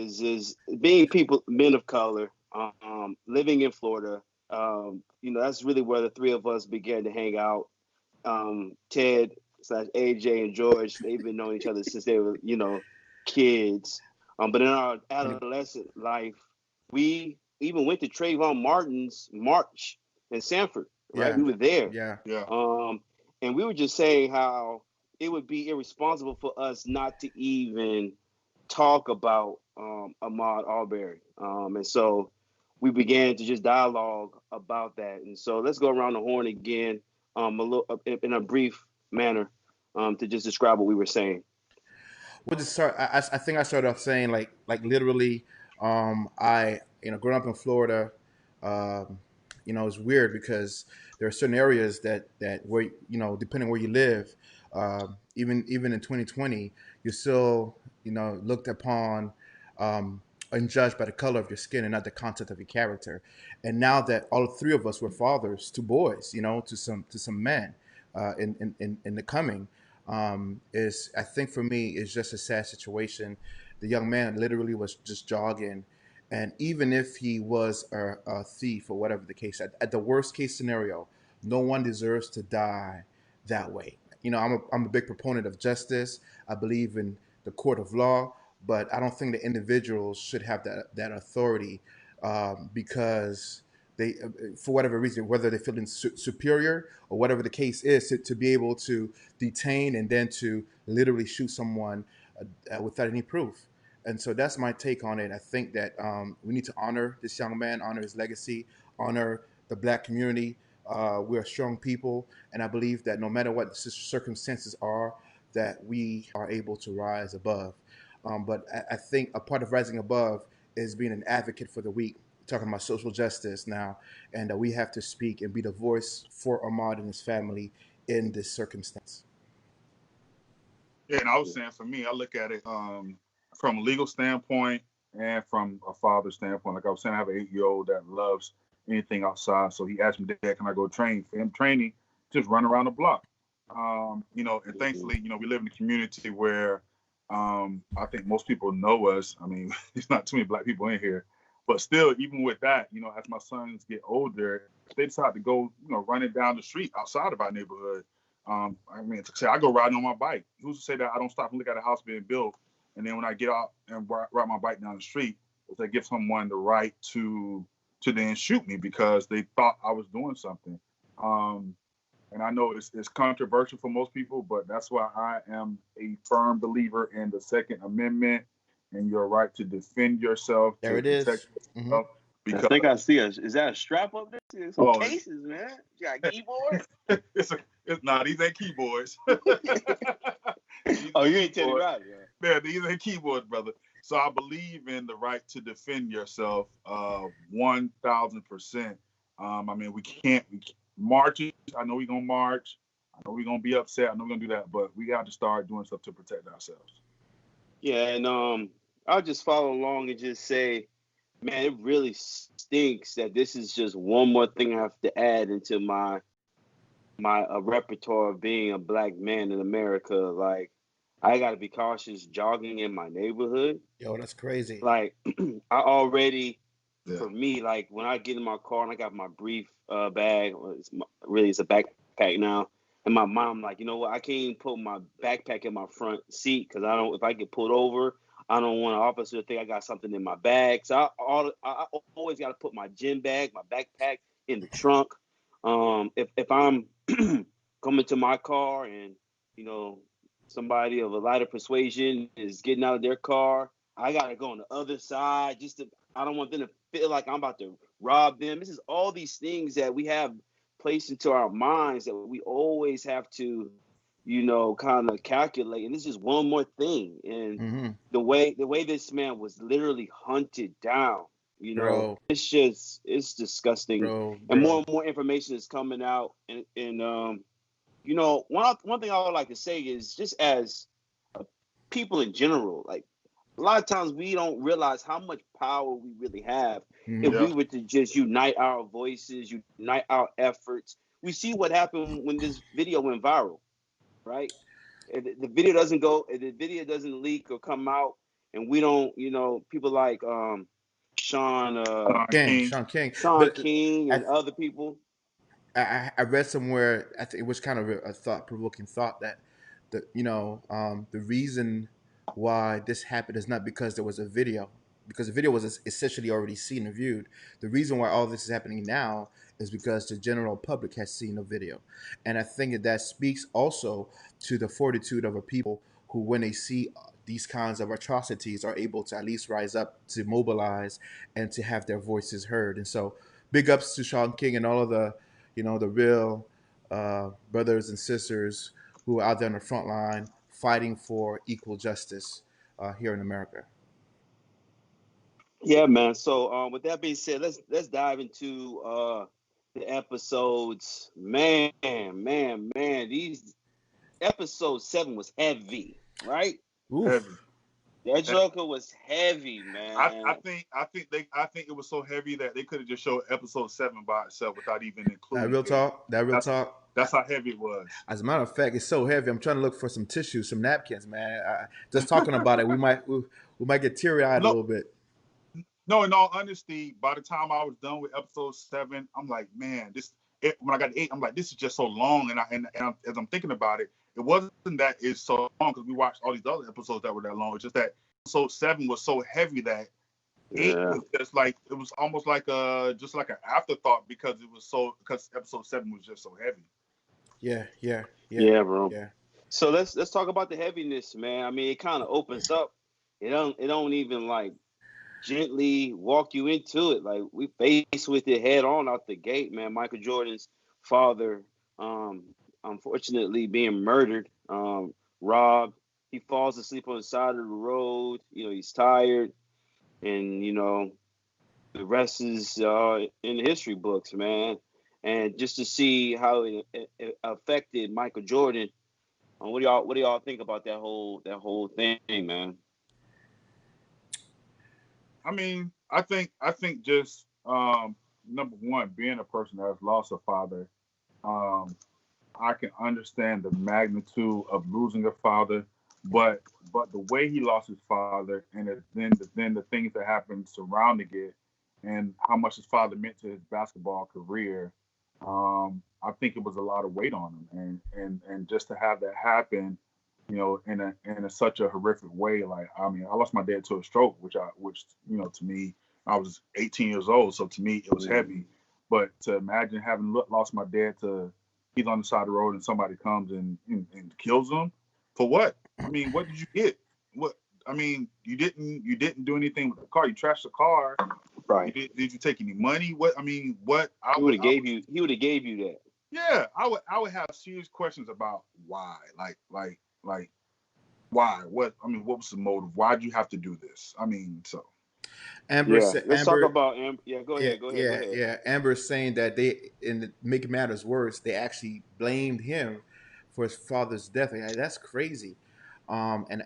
is being men of color, living in Florida. That's really where the three of us began to hang out. Ted slash AJ and George, they've been knowing each other since they were, kids. But in our adolescent life, we even went to Trayvon Martin's march in Sanford, right? Yeah. We were there. Yeah. Yeah. And we were just saying how it would be irresponsible for us not to even talk about Ahmaud Arbery. And so we began to just dialogue about that. And so let's go around the horn again, a little in a brief manner, to just describe what we were saying. We'll just start. I think I started off saying like literally. I growing up in Florida, it's weird because there are certain areas that where depending where you live, even in 2020, you're still looked upon and judged by the color of your skin and not the content of your character. And now that all three of us were fathers to boys, to some men, in the coming, is I think for me is just a sad situation. The young man literally was just jogging, and even if he was a thief or whatever the case, at the worst case scenario, no one deserves to die that way. I'm a big proponent of justice. I believe in the court of law, but I don't think the individuals should have that authority, because they, for whatever reason, whether they feel superior or whatever the case is, to be able to detain and then to literally shoot someone without any proof. And so that's my take on it. I think that we need to honor this young man, honor his legacy, honor the Black community. We're a strong people, and I believe that no matter what the circumstances are, that we are able to rise above. But I think a part of rising above is being an advocate for the weak, talking about social justice now, and we have to speak and be the voice for Ahmaud and his family in this circumstance. Yeah, and I was saying for me, I look at it from a legal standpoint and from a father standpoint. Like I was saying, I have an 8-year-old that loves anything outside. So he asked me, Dad, can I go train? For him training, just run around the block. And thankfully, we live in a community where I think most people know us. I mean, there's not too many Black people in here. But still, even with that, as my sons get older, they decide to go, running down the street outside of our neighborhood. To say I go riding on my bike. Who's to say that I don't stop and look at a house being built, and then when I get out and ride my bike down the street, if they give someone the right to then shoot me because they thought I was doing something. And I know it's controversial for most people, but that's why I am a firm believer in the Second Amendment and your right to defend yourself. There it is. Mm-hmm. Because I think I see is that a strap up there? There's some cases, man. You got a keyboard? These ain't keyboards. You ain't telling me right, yeah. Yeah, these ain't keyboards, brother. So I believe in the right to defend yourself 1,000%. We can't march. I know we're going to march. I know we're going to be upset. I know we're going to do that, but we got to start doing stuff to protect ourselves. Yeah, and I'll just follow along and just say, man, it really stinks that this is just one more thing I have to add into my repertoire of being a Black man in America. Like, I got to be cautious jogging in my neighborhood. Yo, that's crazy. Like, I already, for me, like when I get in my car and I got my brief bag, it's a backpack now. And my mom, like, you know what? I can't even put my backpack in my front seat because if I get pulled over, I don't want an officer to think I got something in my bag. So I always got to put my gym bag, my backpack in the trunk. If I'm coming to my car and, somebody of a lighter persuasion is getting out of their car, I got to go on the other side I don't want them to feel like I'm about to rob them. This is all these things that we have placed into our minds that we always have to, kind of calculate. And this is one more thing. And the way this man was literally hunted down, it's disgusting. Bro. And more information is coming out. And one thing I would like to say is just as people in general, like a lot of times we don't realize how much power we really have if we were to just unite our voices, unite our efforts. We see what happened when this video went viral, right? The video doesn't leak or come out, and we don't, people like Sean King, King. Sean King. Sean But King I, and other people. I read somewhere. I think it was kind of a thought provoking thought that the reason why this happened is not because there was a video, because the video was essentially already seen and viewed. The reason why all this is happening now is because the general public has seen the video, and I think that speaks also to the fortitude of a people who, when they see these kinds of atrocities, are able to at least rise up, to mobilize, and to have their voices heard. And so, big ups to Sean King and all of the real brothers and sisters who are out there on the front line fighting for equal justice here in America. Yeah, man. So with that being said, let's dive into the episodes. Man. These episode 7 was heavy, right? Oof. Heavy. That Joker was heavy, I, man. I think I think it was so heavy that they could have just showed episode 7 by itself without even including That real it. talk. That real talk. That's how heavy it was. As a matter of fact, it's so heavy. I'm trying to look for some tissues, some napkins, man. Just talking about it, we might get teary eyed a No, little bit. no. In all honesty, by the time I was done with episode 7, I'm like, man, when I got to 8, I'm like, this is just so long. As I'm thinking about it, it wasn't that it's so long because we watched all these other episodes that were that long. It's just that episode 7 was so heavy that 8 was just like, it was almost like just like an afterthought because episode 7 was just so heavy. Yeah, Bro. Yeah. So let's talk about the heaviness, man. I mean, it kind of opens up. It don't even like gently walk you into it. Like we faced with it head on out the gate, man. Michael Jordan's father, unfortunately being murdered, robbed. He falls asleep on the side of the road. He's tired, and the rest is in the history books, man. And just to see how it affected Michael Jordan. What do y'all think about that whole thing, man? I mean, I think just number one, being a person that has lost a father, I can understand the magnitude of losing a father, but the way he lost his father, and then the things that happened surrounding it, and how much his father meant to his basketball career, I think it was a lot of weight on him, and just to have that happen, in such a horrific way. Like, I mean, I lost my dad to a stroke, which to me, I was 18 years old, so to me it was heavy. But to imagine having lost my dad to, he's on the side of the road and somebody comes and kills him for what? I mean, what did you get? What? I mean, you didn't do anything with the car. You trashed the car. Right. Did you take any money? What? I mean, what? He would have gave you that. Yeah, I would have serious questions about why. Like why? What? I mean, what was the motive? Why did you have to do this? I mean, so. Let's talk about Amber. Yeah, go ahead. Amber is saying that they, and to make matters worse, they actually blamed him for his father's death. Like, that's crazy. And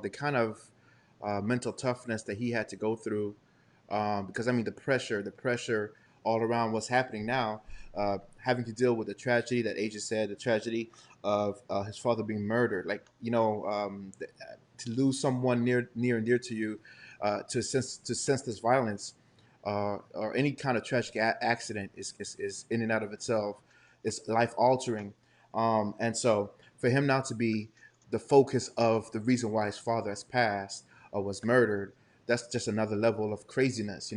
the kind of mental toughness that he had to go through, because I mean the pressure all around what's happening now, having to deal with the tragedy that Asia said, the tragedy of his father being murdered. Like, to lose someone near and dear to you, to sense this violence, or any kind of tragic accident is in and out of itself is life altering. And so for him not to be the focus of the reason why his father has passed or was murdered, that's just another level of craziness.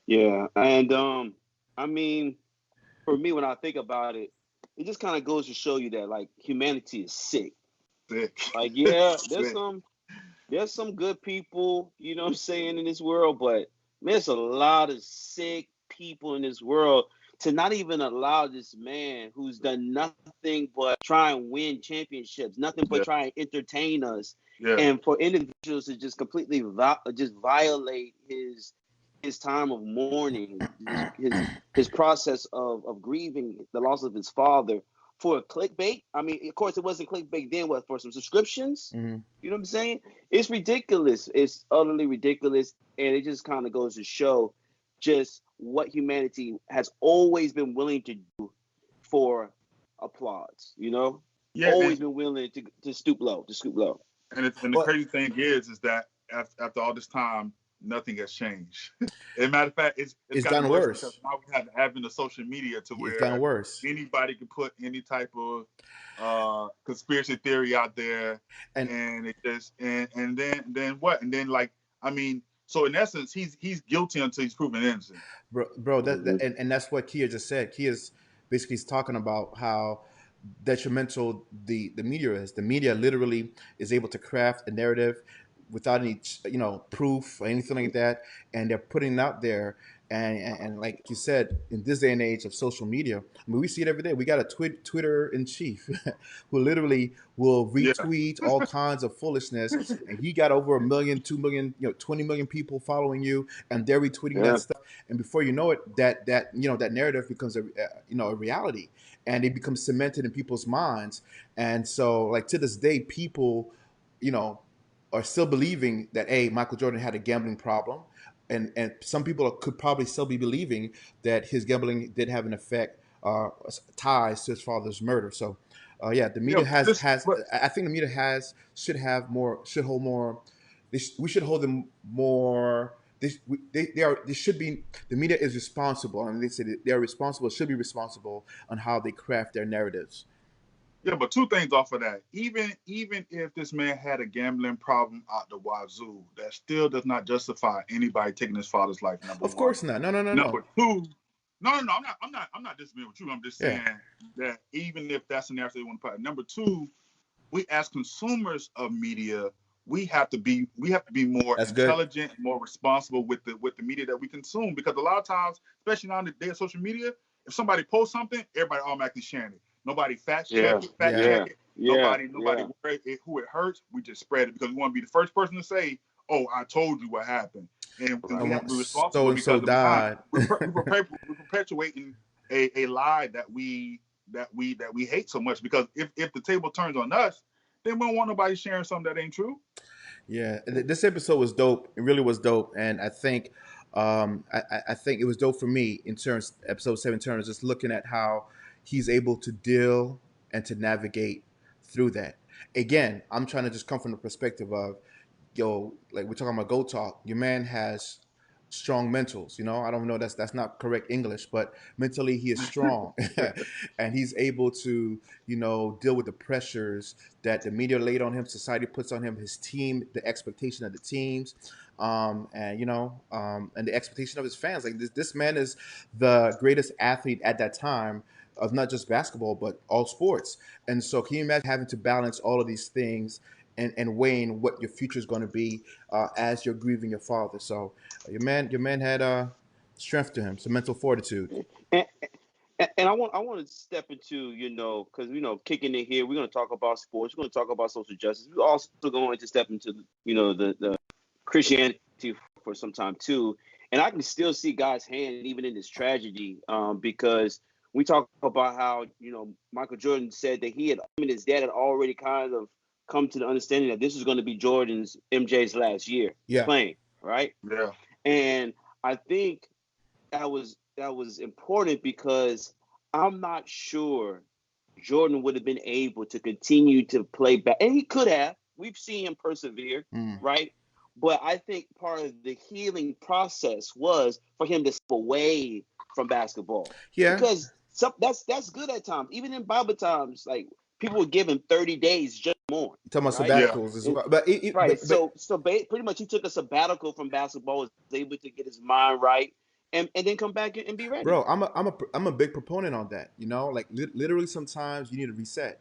Yeah, and I mean, for me, when I think about it, it just kind of goes to show you that like humanity is sick. Like, yeah, there's some good people, you know what I'm saying, in this world, but there's a lot of sick people in this world. To not even allow this man who's done nothing but try and win championships, nothing but try and entertain us, and for individuals to just completely just violate his time of mourning, his process of grieving the loss of his father for a clickbait. I mean, of course, it wasn't clickbait then, but for some subscriptions. Mm-hmm. You know what I'm saying? It's ridiculous. It's utterly ridiculous, and it just kind of goes to show just what humanity has always been willing to do for applause. Yeah, always been willing to stoop low, And the Well, crazy thing is that after all this time, nothing has changed. As a matter of fact, it's it's gotten gotten worse because worse. now we have the advent of social media to It's gotten where worse. anybody can put any type of conspiracy theory out there, And and it just and then what? And then like I mean, so in essence, he's guilty until he's proven innocent. bro, Mm-hmm. and that's what Kia just said. Kia's basically talking about how detrimental the media is. The media literally is able to craft a narrative without any proof or anything like that, and they're putting it out there. And like you said, in this day and age of social media, I mean, we see it every day. We got a Twitter in chief who literally will Yeah, retweet all kinds of foolishness, and he got over 1 million, 2 million, 20 million people following you, and they're retweeting that Yeah. stuff. And before you know it, that narrative becomes a reality, and it becomes cemented in people's minds. And so, like to this day, people, you know, are still believing that Michael Jordan had a gambling problem, and some people could probably still be believing that his gambling did have an effect, ties to his father's murder. So, yeah, the yeah. media has But I think the media should hold more. We should hold them more. They should be. The media is responsible, and they say that they are responsible. Should be responsible on how they craft their narratives. yeah, but two things off of that. Even if this man had a gambling problem out the wazoo, that still does not justify anybody taking his father's life. Number Of one. course not. No, no, no, no. Number two. No. I'm not disagreeing with you. I'm just Yeah, saying that even if that's the narrative they want to put. Number two, we as consumers of media, we have to be more that's good. intelligent, more responsible with the media that we consume. Because a lot of times, especially now in the day of social media, if somebody posts something, everybody automatically sharing it. Nobody fact Yeah. check it, fact Yeah, check Yeah. it. Yeah. Nobody Yeah. worry who it hurts. We just spread it because we want to be the first person to say, "Oh, I told you what happened," and we Right. have to someone be so responsible and so because if not, died. we're perpetuating a lie that we hate so much. Because if the table turns on us, then we don't want nobody sharing something that ain't true. Yeah, this episode was dope. It really was dope, and I think it was dope for me in terms episode 7 terms, just looking at how he's able to deal and to navigate through that. Again, I'm trying to just come from the perspective of, yo, like we're talking about go talk. Your man has strong mentals. I don't know, that's not correct English, but mentally he is strong, and he's able to deal with the pressures that the media laid on him, society puts on him, his team, the expectation of the teams, and the expectation of his fans. Like this man is the greatest athlete at that time of not just basketball but all sports. And so, can you imagine having to balance all of these things and weighing what your future is going to be as you're grieving your father? So, your man had strength to him, some mental fortitude. And, and I want to step into, because kicking it here, we're going to talk about sports, we're going to talk about social justice. We're also going to step into the Christianity for some time too. And I can still see God's hand even in this tragedy, because we talk about how Michael Jordan said that he and his dad had already kind of come to the understanding that this is going to be MJ's last year Yeah, playing, right? Yeah. And I think that was important because I'm not sure Jordan would have been able to continue to play back, and he could have. We've seen him persevere, mm. right? But I think part of the healing process was for him to step away from basketball, Yeah. because that's good at times. Even in Bible times, like people were given 30 days just more, You're talking about right? Yeah. sabbaticals, And but right, but pretty much he took a sabbatical from basketball, was able to get his mind right, and then come back and be ready. bro, I'm a big proponent on that. Like literally, sometimes you need to reset,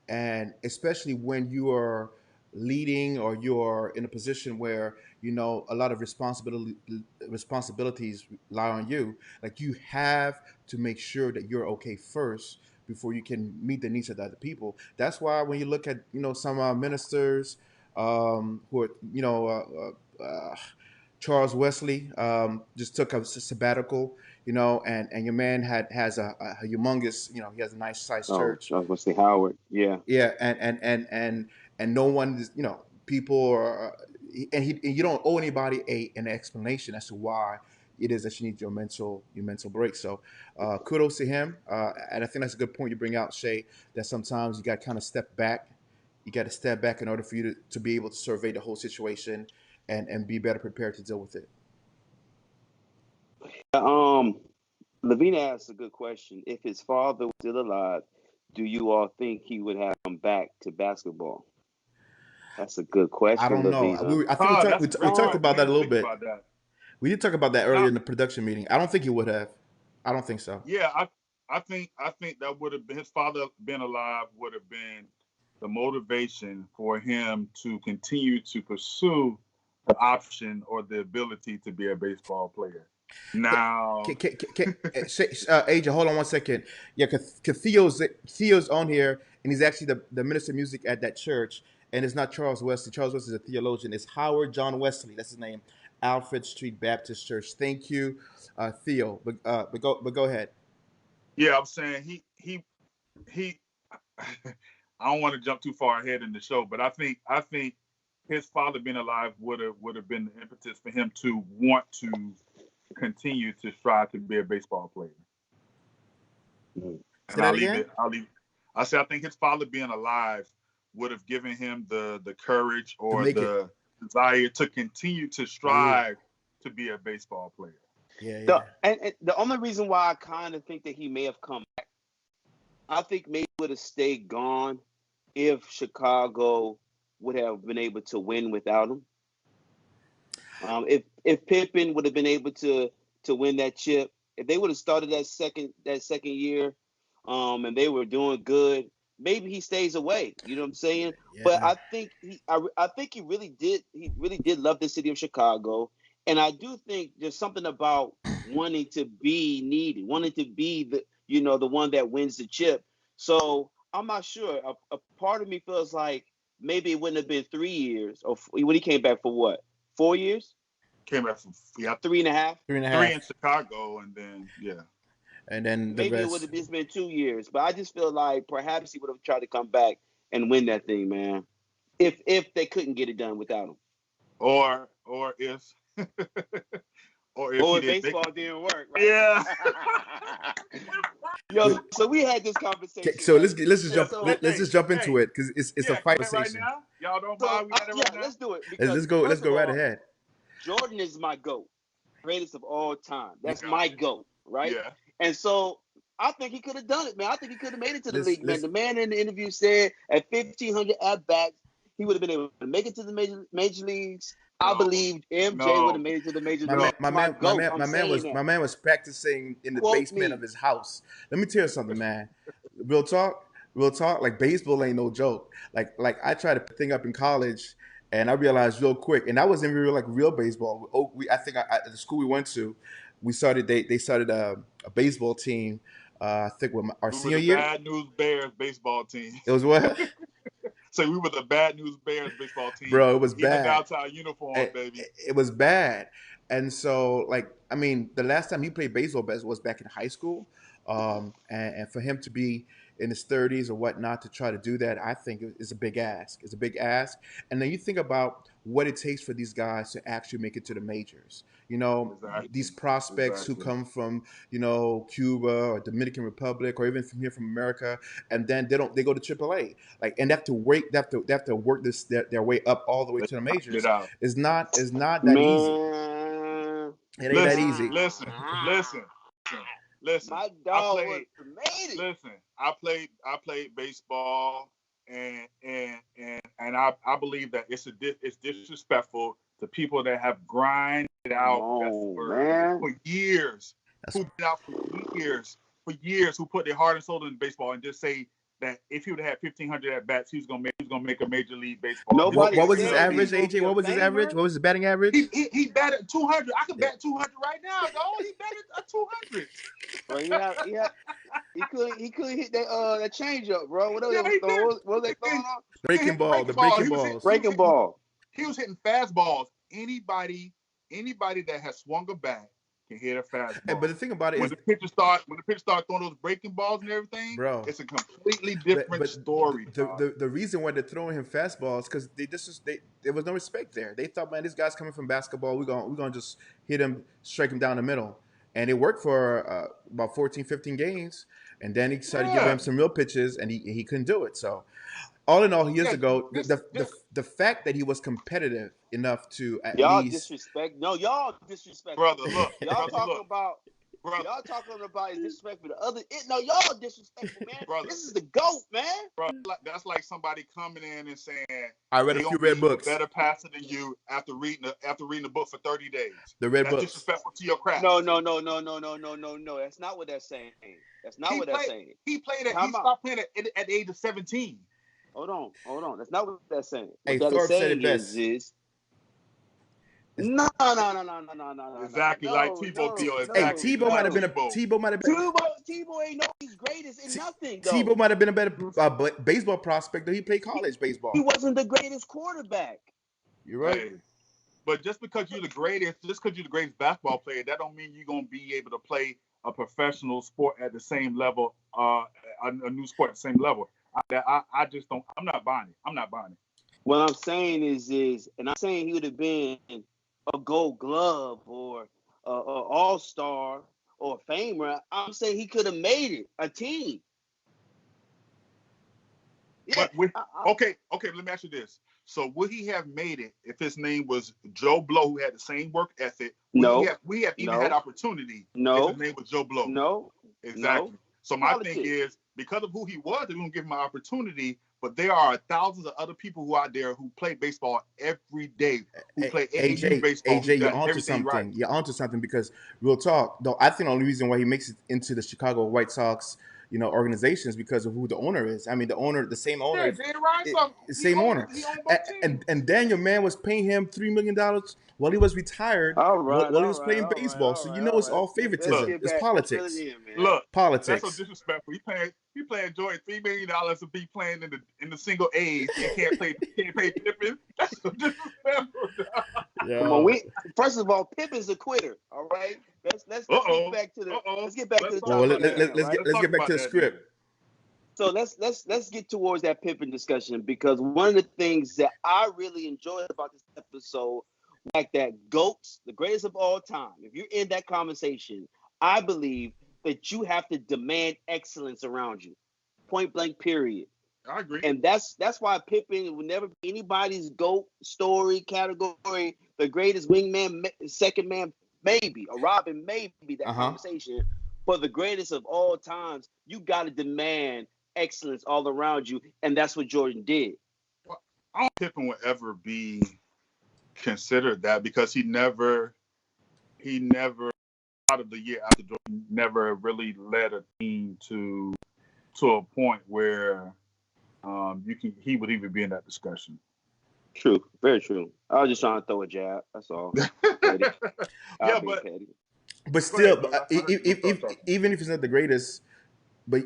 and especially when you are leading or you're in a position where a lot of responsibilities lie on you. Like you have to make sure that you're okay first before you can meet the needs of the other people. That's why when you look at some ministers, who are Charles Wesley, just took a sabbatical, and your man has a humongous, he has a nice sized Oh, church. I was gonna say Howard. Yeah. Yeah, and no one is, people are, and you don't owe anybody an explanation as to why it is that you need your mental break. So, kudos to him, and I think that's a good point you bring out, Shay. That sometimes you got to kind of step back you got to step back in order for you to be able to survey the whole situation and be better prepared to deal with it. Lavina asked a good question. If his father was still alive, do you all think he would have come back to basketball? That's a good I question, don't know. Lavina. I think That's a we great talked question. about I that a didn't little think bit. about that. We did talk about that earlier Now, in the production meeting. I don't think he would have. I don't think so. yeah, I think that would have been his father been alive would have been the motivation for him to continue to pursue the option or the ability to be a baseball player. Now, AJ, hold on one second. Yeah, cause Theo's on here, and he's actually the minister of music at that church, and it's not Charles Wesley. Charles Wesley is a theologian. It's Howard John Wesley. That's his name. Alfred Street Baptist Church. Thank you, Theo. But go ahead. yeah, I'm saying he. I don't want to jump too far ahead in the show, but I think his father being alive would have been the impetus for him to want to continue to strive to be a baseball player. Say And that again? I say I think his father being alive would have given him the courage or the desire to continue to strive to be a baseball player. Yeah. And the only reason why I kind of think that he may have come back, I think maybe would have stayed gone if Chicago would have been able to win without him. If Pippen would have been able to win that chip, if they would have started that second year, and they were doing good, maybe he stays away. You know what I'm saying? Yeah. But I think he really did love the city of Chicago, and I do think there's something about wanting to be needed, wanting to be the one that wins the chip. So I'm not sure. A part of me feels like maybe it wouldn't have been 3 years, or when he came back for what, 4 years? Came back from 3.5. 3.5. 3 in Chicago, and then and then maybe it would have just been 2 years. But I just feel like perhaps he would have tried to come back and win that thing, man. If they couldn't get it done without him, or if if baseball didn't work, right? Yeah. Yo, so we had this conversation. So let's just jump into it because it's a fight conversation. Right now, y'all don't mind. We got it right now. Let's do it. Let's go right ahead. Jordan is my GOAT, greatest of all time. That's my GOAT, right? Yeah. And so I think he could have done it, man. I think he could have made it to the league, man. The man in the interview said at 1,500 at bats, he would have been able to make it to the major leagues. I believe MJ would have made it to the major leagues. My man was practicing in the basement of his house. Let me tell you something, man. Real talk. Like baseball ain't no joke. Like I tried to thing up in college, and I realized real quick, and that wasn't real baseball. I think at the school we went to, we started. They started a baseball team. I think with our senior year. Bad News Bears baseball team. It was what? So we were the Bad News Bears baseball team. Bro, it was bad. Even down to our uniform, baby. It was bad. And so, the last time he played baseball was back in high school. And for him to be in his 30s or whatnot to try to do that, I think is a big ask. It's a big ask. And then you think about what it takes for these guys to actually make it to the majors. These prospects who come from, Cuba or Dominican Republic or even from here from America, and then they go to AAA. And they have to wait. They have to work their way up all the way to the majors. It's not that easy. It ain't that easy. Listen. My dog made it. Listen, I played baseball, and I believe that it's disrespectful to people that have grinded out for years, who did out for years, who put their heart and soul in baseball, and just say that if he would have had 1,500 at bats, he was gonna make a major league baseball. What was his average, AJ? What was his average? What was his batting average? He batted 200. I could bat 200 right now, dog. He batted a 200. Bro, he couldn't hit that changeup, bro. What was they throwing on? Breaking ball. He was hitting fastballs. Anybody that has swung a bat can hit a fastball. Hey, but the thing about it when the pitcher start throwing those breaking balls and everything, bro, it's a completely different story. The reason why they're throwing him fastballs because there was no respect there. They thought, man, this guy's coming from basketball. We're gonna just hit him, strike him down the middle, and it worked for about 14, 15 games. And then he started giving him some real pitches, and he couldn't do it. So all in all, years Yeah, ago, this the fact that he was competitive enough to at Y'all least disrespect. No, y'all disrespectful. brother, look, Y'all brother, talking look, about. brother, Y'all talking about is disrespectful to other. No, y'all disrespectful, man. brother, This is the GOAT, man. bro. That's like somebody coming in and saying I read a they few gonna red be a books. better passer than you after reading the book for 30 days. The red That's books. disrespectful to your craft. No. That's not what that's saying. That's not what that's saying. He played it. Time He out. stopped playing at the age of 17. Hold on. That's not what that's saying. Hey, What that is Thorpe said saying it best. is no. Exactly like Tebow, Theo. Hey, Exactly. Tebow might have been Tebow. Tebow might have been Tebow ain't no he's greatest in nothing though. Tebow might have been a better baseball prospect than he played college baseball. He wasn't the greatest quarterback. You're right. Hey, but just because you're the greatest basketball player, that don't mean you're gonna be able to play a professional sport at the same level, a new sport at the same level. I just don't. I'm not buying it. What I'm saying is, and I'm saying he would have been a Gold Glove or a All-Star or a Famer. I'm saying he could have made it a team. Yeah. But okay. Let me ask you this: so would he have made it if his name was Joe Blow, who had the same work ethic? No. We have even had opportunity. No. If his name was Joe Blow. No. Exactly. No. So my thing is, because of who he was, they're gonna give him an opportunity. But there are thousands of other people who out there who play baseball every day, who play AAU baseball. AJ, you're onto something. Right. You're onto something because real talk, though. I think the only reason why he makes it into the Chicago White Sox, organizations because of who the owner is. I mean, the same owner. Yeah, the same owner. And Daniel Mann was paying him $3 million while he was retired. While he was playing baseball. So it's all favoritism. It's politics. Look, politics. That's so disrespectful. He paying Jordan $3 million to be playing in the single A's and can't pay Pippen. That's so disrespectful. Come on, first of all, Pippen's a quitter. All right, let's get back to the let's get back to the topic. Let's get back to the script. So let's get towards that Pippen discussion because one of the things that I really enjoyed about this episode, like that GOATs, the greatest of all time. If you're in that conversation, I believe that you have to demand excellence around you, point blank, period. I agree. And that's why Pippen will never be anybody's GOAT story category. The greatest wingman, second man, maybe. A Robin, maybe that conversation. But the greatest of all times, you got to demand excellence all around you. And that's what Jordan did. Well, I don't think Pippen would ever be considered that because he never out of the year after Jordan never really led a team to a point where he would even be in that discussion. True, very true. I was just trying to throw a jab. That's all. But still, even if he's not the greatest, but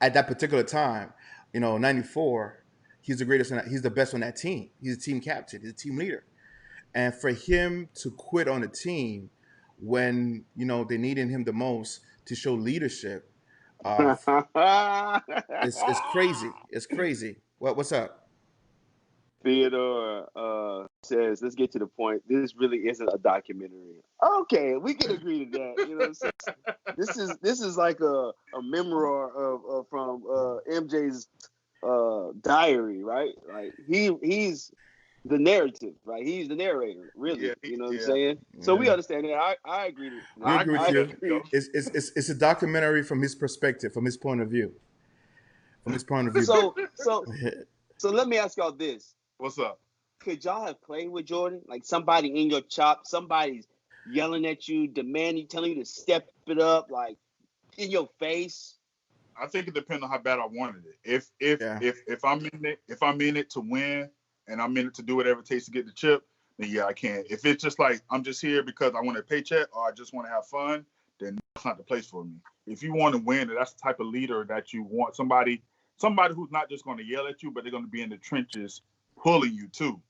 at that particular time, 94, he's the greatest. He's the best on that team. He's a team captain. He's a team leader. And for him to quit on a team when they needed him the most to show leadership, it's crazy. It's crazy. What's up? Theodore says, let's get to the point. This really isn't a documentary. Okay, we can agree to that. You know what I'm saying? This is like a memoir of from MJ's diary, right? Like he's the narrative, right? He's the narrator, really. You know what I'm saying? So we understand that. I agree with you. I agree with you. It's a documentary from his perspective, from his point of view. So let me ask y'all this. What's up? Could y'all have played with Jordan? Like somebody in your chop, somebody's yelling at you, demanding, telling you to step it up, like in your face? I think it depends on how bad I wanted it. If I'm in it to win and I'm in it to do whatever it takes to get the chip, then yeah, I can. If it's just like I'm just here because I want a paycheck or I just want to have fun, then that's not the place for me. If you want to win, that's the type of leader that you want. Somebody who's not just going to yell at you, but they're going to be in the trenches pulling you too.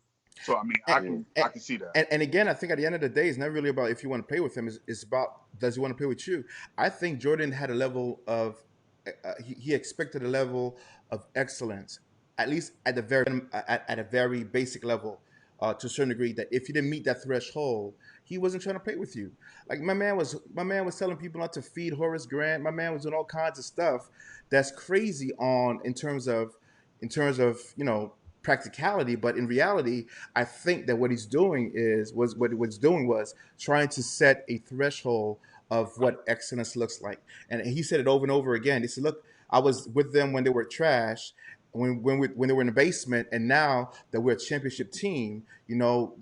So I mean, I can see that. And again, I think at the end of the day, it's not really about if you want to play with him. It's about does he want to play with you. I think Jordan had a level of he expected a level of excellence, at least at the at a very basic level, to a certain degree. That if you didn't meet that threshold, he wasn't trying to play with you. Like my man was telling people not to feed Horace Grant. My man was doing all kinds of stuff that's crazy in terms of in terms of practicality, but in reality, I think that what he's doing was trying to set a threshold of what excellence looks like. And he said it over and over again. He said, "Look, I was with them when they were trash, when they were in the basement, and now that we're a championship team, the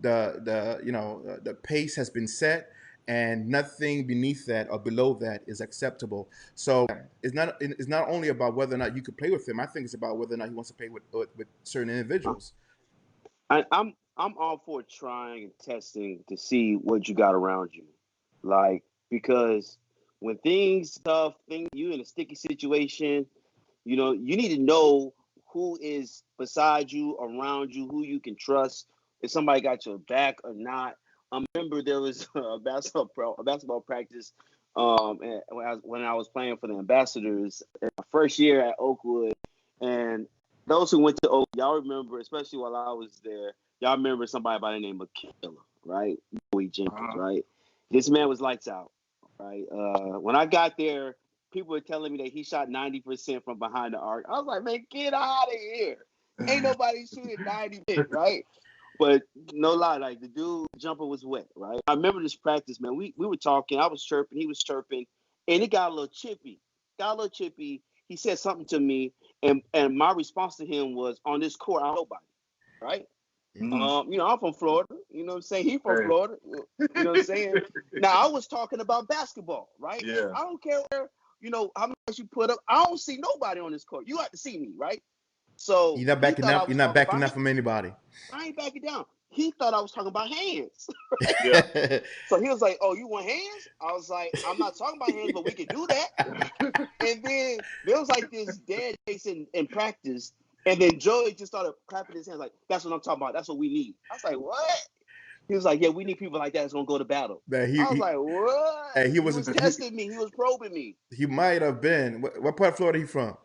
pace has been set." And nothing beneath that or below that is acceptable. So it's not only about whether or not you could play with him. I think it's about whether or not he wants to play with certain individuals. I'm all for trying and testing to see what you got around you, like, because when things tough, you in a sticky situation, you need to know who is beside you, around you, who you can trust, if somebody got your back or not. I remember there was a basketball practice and when I was playing for the Ambassadors in my first year at Oakwood. And those who went to Oakwood, y'all remember, especially while I was there, y'all remember somebody by the name of Killer, right? Bowie Jenkins, right? This man was lights out, right? When I got there, people were telling me that he shot 90% from behind the arc. I was like, man, get out of here. Ain't nobody shooting 90%, right? But no lie, like the dude jumper was wet, right? I remember this practice, man. We were talking, I was chirping, he was chirping, and it got a little chippy. He said something to me, and my response to him was, on this court, I'm nobody, right? Mm-hmm. I'm from Florida. You know what I'm saying? He from Florida. You know what I'm saying? Now, I was talking about basketball, right? Yeah. I don't care how much you put up. I don't see nobody on this court. You have to see me, right? So You're not backing up. You're not backing up from anybody. I ain't backing down. He thought I was talking about hands. Yeah. So he was like, "Oh, you want hands?" I was like, "I'm not talking about hands, but we can do that." And then there was like this dead face in practice. And then Joey just started clapping his hands like, "That's what I'm talking about. That's what we need." I was like, "What?" He was like, "Yeah, we need people like that that's gonna go to battle." I was like, "What?" He was testing me. He was probing me. He might have been. What part of Florida he from?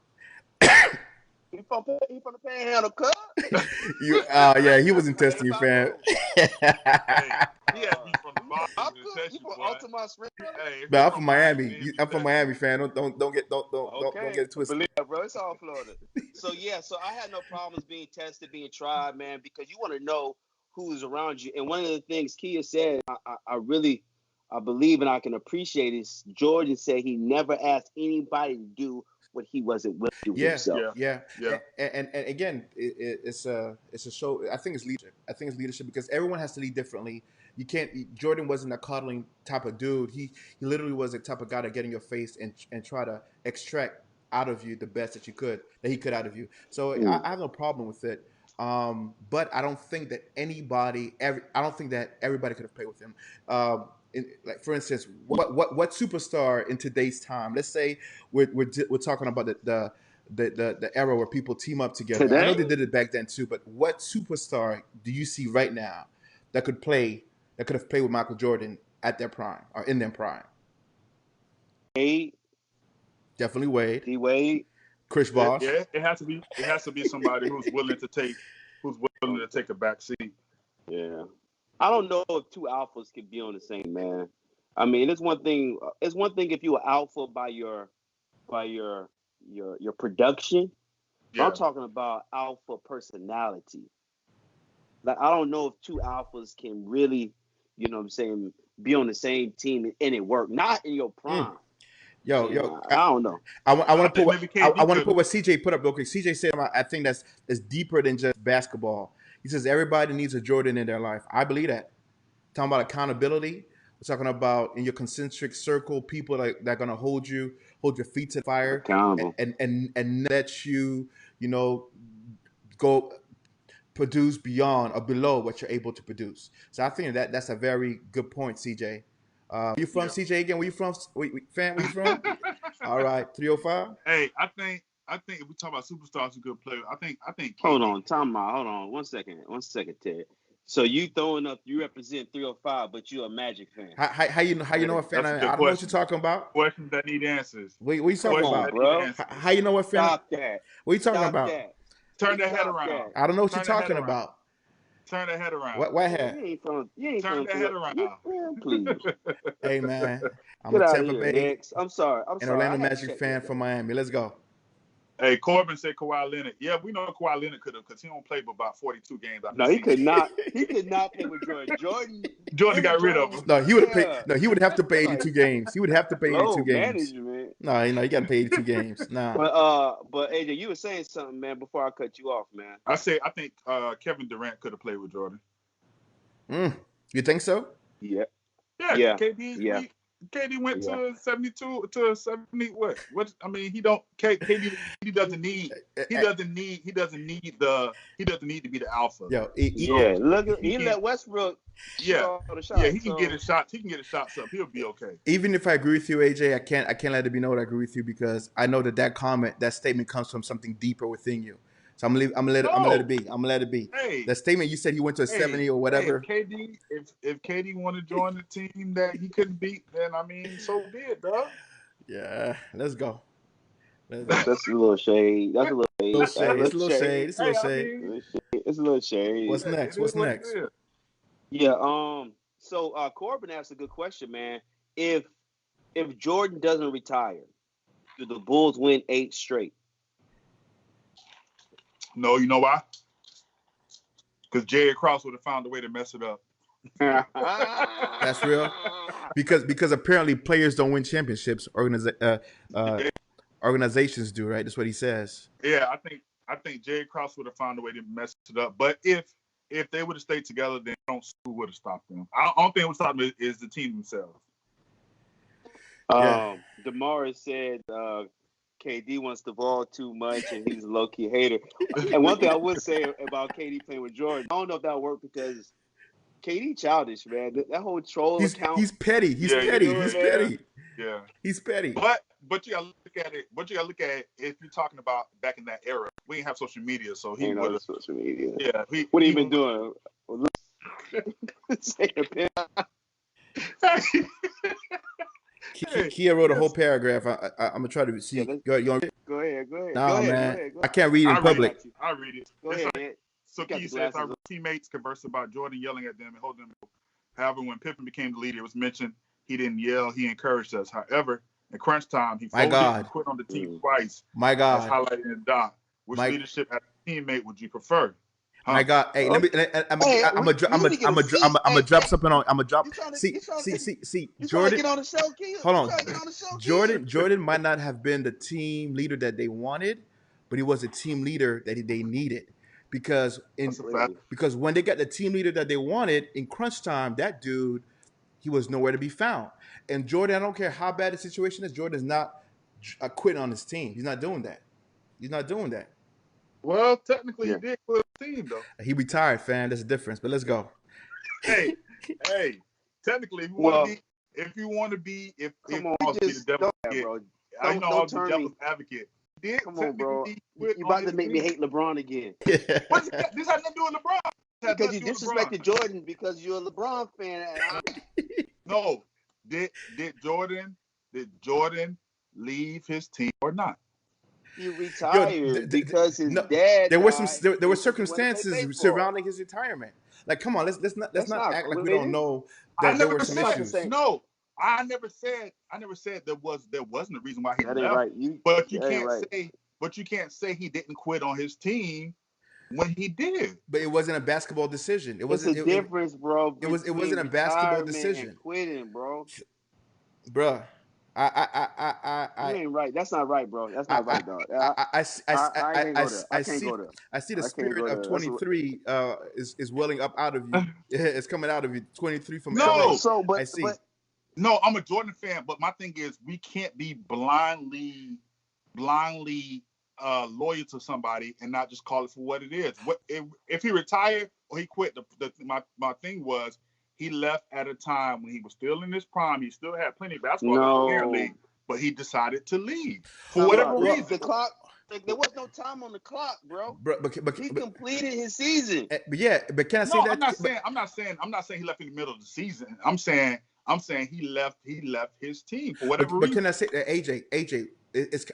He from the Panhandle, cuz. Yeah, he wasn't testing you, fam. Hey, he had me from the bottom. You from Altamont Springs? Hey, but I'm from Miami. I'm from Miami, fan. Don't get it twisted. Believe that, bro. It's all Florida. So I had no problems being tested, being tried, man, because you want to know who's around you. And one of the things Kia said, I really believe and I can appreciate is Jordan said he never asked anybody to do what he wasn't willing to do himself. Yeah. And again, it's a show. I think it's leadership because everyone has to lead differently. You can't. Jordan wasn't a coddling type of dude. He literally was the type of guy to get in your face and try to extract out of you the best that he could out of you. So I have no problem with it. But I don't think that I don't think that everybody could have played with him. Like for instance, what superstar in today's time? Let's say we're talking about the era where people team up together. Today? I know they did it back then too, but what superstar do you see right now that could have played with Michael Jordan at their prime or in their prime? Wade. Definitely Wade. D-Wade. Chris Bosh. Yeah, it has to be somebody who's willing to take a back seat. Yeah. I don't know if two alphas can be on the same man. I mean, it's one thing if you are alpha by your production. Yeah. I'm talking about alpha personality. Like, I don't know if two alphas can really, you know what I'm saying, be on the same team and it work. Not in your prime. Yo, I don't know. I want to put what CJ put up real quick. CJ said, I think that's deeper than just basketball. He says everybody needs a Jordan in their life. I believe that. Talking about accountability. We're talking about in your concentric circle, people that are going to hold your feet to the fire, and let you, go produce beyond or below what you're able to produce. So I think that's a very good point, CJ. Where you from, CJ? Again, where you from? Fan, where you from? All right, 305. Hey, I think if we talk about superstars who good play, I think. Hold on, time out. Hold on, 1 second, Ted. So you represent 305, but you're a Magic fan. How you know what fan I am? I don't know what you're talking about. Questions that need answers. What you talking about, bro? How you know what fan? Stop that. What you talking about? That. Turn that head around. I don't know what you're talking about. Turn that head around. What head? You ain't from Turn that head around. Please. Hey man, I'm Get a out Tampa of here, Bay. Next. I'm sorry. Orlando Magic fan from Miami. Let's go. Hey, Corbin said Kawhi Leonard. Yeah, we know Kawhi Leonard could have because he don't play but about 42 games. No, he could not. He could not play with Jordan. Jordan got rid of him. No, he would have paid. No, he would have to pay 82 games. He would have to pay 82 Low games. management. No, you got to pay 82 games. Nah. But AJ, you were saying something, man. Before I cut you off, man. I think Kevin Durant could have played with Jordan. You think so? Yeah. Yeah. KD went to 72 to 70. What? I mean, he don't. KD doesn't need. He doesn't need to be the alpha. Look, he let Westbrook. The shot, he can get his shots. He can get his shots up. He'll be okay. Even if I agree with you, AJ, I can't let it be known I agree with you because I know that statement comes from something deeper within you. So I'm gonna let it be. I'm gonna let it be. Hey, the statement you said he went to a 70 or whatever. If KD want to join the team that he couldn't beat, then I mean, so be it, dog. Yeah, let's go. That's a little shade. That's a little shade. It's a little shade. It's a little shade. It's a little shade. What's next? What's next? Yeah. So Corbin asked a good question, man. If Jordan doesn't retire, do the Bulls win 8 straight? No, you know why? Because Jerry Krause would have found a way to mess it up. That's real. Because apparently players don't win championships. Organizations do, right? That's what he says. Yeah, I think Jerry Krause would have found a way to mess it up. But if they would have stayed together, then I don't see who would have stopped them. I don't think what stopped them is the team themselves. DeMar said KD wants the ball too much and he's a low-key hater. And one thing I would say about KD playing with Jordan, I don't know if that worked because KD childish, man. That whole troll account. He's petty. He's petty. Yeah. He's petty. But you gotta look at it. But you gotta look at it if you're talking about back in that era. We didn't have social media, so he would have social media. Yeah. What have you been doing? Kia wrote a whole paragraph. I'm gonna try to see. Go ahead. Nah, man. I can't read in public. I'll read it. Go ahead. So Key says our teammates conversed about Jordan yelling at them and holding them. However, when Pippen became the leader, it was mentioned he didn't yell, he encouraged us. However, in crunch time, he folded and quit on the team twice. My God. As highlighted in the doc. Which leadership as a teammate would you prefer? My God, hey, I'm gonna drop something on. I'm gonna drop. See, Jordan. Hold on, Jordan might not have been the team leader that they wanted, but he was a team leader that they needed. Because when they got the team leader that they wanted in crunch time, that dude, he was nowhere to be found. And Jordan, I don't care how bad the situation is, Jordan is not quitting on his team. He's not doing that. Well, technically, he did quit the team, though. He retired, fam. There's a difference, but let's go. Hey, technically, if you want to be the devil's advocate, I know I'm the devil's advocate. Come on, bro. You're about to make me hate LeBron again. This has nothing to do with LeBron. Because you disrespected Jordan because you're a LeBron fan. No. Did Jordan leave his team or not? He retired because his dad. There were circumstances surrounding his retirement. Like, come on, let's not act like we don't know that there were some issues. No, I never said there wasn't a reason why he left. Right. But you can't say he didn't quit on his team when he did. But it wasn't a basketball decision. It wasn't a difference, bro. It wasn't a basketball decision. Quitting, bro. Bruh. You ain't right. That's not right, bro. That's not right, dog. I see the spirit of 23 is welling up out of you. It's coming out of you. 23 from no. I see. No, I'm a Jordan fan, but my thing is we can't be blindly loyal to somebody and not just call it for what it is. If he retired or he quit? My thing was he left at a time when he was still in his prime. He still had plenty of basketball apparently, but he decided to leave for whatever reason. The clock. There was no time on the clock, bro. But he completed his season. But can I say that? I'm not saying he left in the middle of the season. I'm saying he left his team for whatever reason. But can I say that AJ?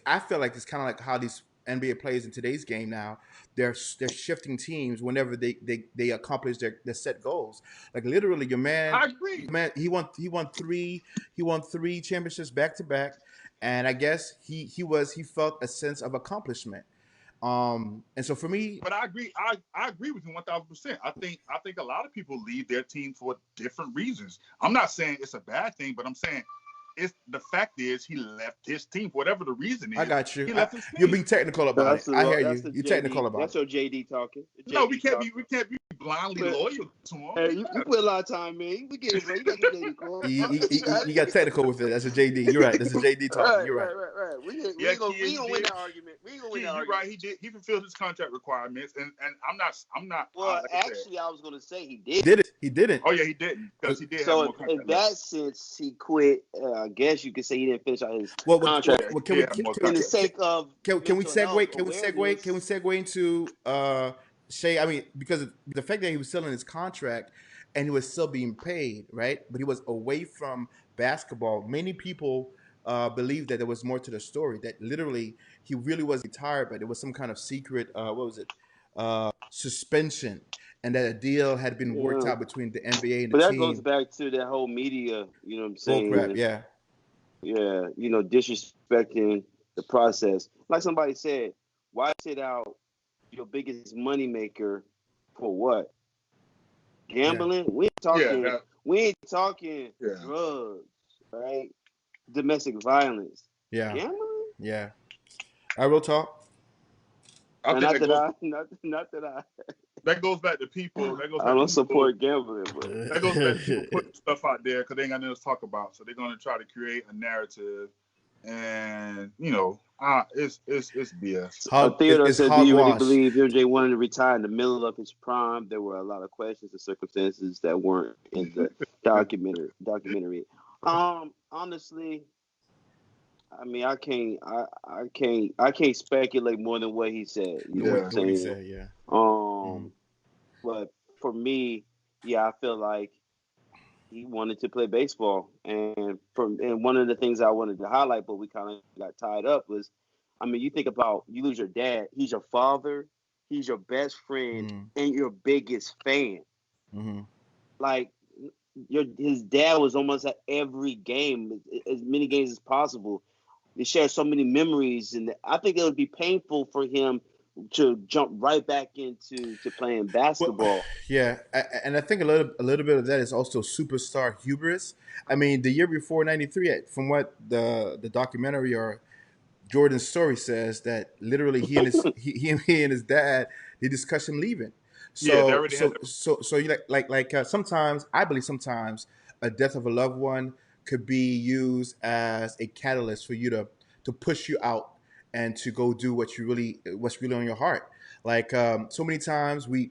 I feel like it's kind of like how these NBA players in today's game now. They're shifting teams whenever they accomplish their set goals. Like literally, your man. I agree. Man, he won 3 championships back to back, and I guess he felt a sense of accomplishment. And so for me, but I agree. I agree with you 1,000%. I think a lot of people leave their team for different reasons. I'm not saying it's a bad thing, but I'm saying it's the fact is he left his team for whatever the reason is. I got you. He left his team. You're being technical about it. I hear you. You're technical about it. That's your JD talking. No, we can't be blindly loyal to him. Hey, you put a lot of time in. We get it, bro. You got the JD call. You got technical with it. That's a JD. You're right. That's a JD talking. You're right. Right. We ain't gonna win that argument. We ain't gonna win that argument. Right. He did. He fulfilled his contract requirements, and I'm not. Well, like actually, I was gonna say he did. He didn't. Oh yeah, he didn't because he did. So have more in that sense, he quit. I guess you could say he didn't finish out his contract. Can we segue into Shea? I mean, because of the fact that he was still in his contract and he was still being paid, right? But he was away from basketball. Many people believe that there was more to the story. That literally he really was retired, but there was some kind of secret. Suspension, and that a deal had been worked out between the NBA and the team. But that goes back to that whole media. You know what I'm saying? Bullcrap, yeah. Yeah, disrespecting the process. Like somebody said, why sit out your biggest moneymaker for what? Gambling? Yeah. We ain't talking drugs, right? Domestic violence. Yeah. Gambling? Yeah. I will talk. Not that I. That goes back to people. I don't support gambling, but that goes back to people putting stuff out there because they ain't got nothing to talk about. So they're going to try to create a narrative, and it's BS. Theodore said, "Do you really believe MJ wanted to retire in the middle of his prime? There were a lot of questions and circumstances that weren't in the documentary. Honestly." I mean, I can't speculate more than what he said. You know what I'm saying? What he said, yeah. But for me, I feel like he wanted to play baseball, and one of the things I wanted to highlight, but we kind of got tied up was, I mean, you think about you lose your dad, he's your father, he's your best friend, and your biggest fan. Mm-hmm. Like his dad was almost at every game, as many games as possible. They share so many memories, and I think it would be painful for him to jump right back into playing basketball. Well, and I think a little bit of that is also superstar hubris. I mean, the year before '93, from what the documentary or Jordan's story says, that literally he and his dad, they discussed him leaving. So you sometimes I believe sometimes a death of a loved one could be used as a catalyst for you to push you out and to go do what's really on your heart. Like so many times we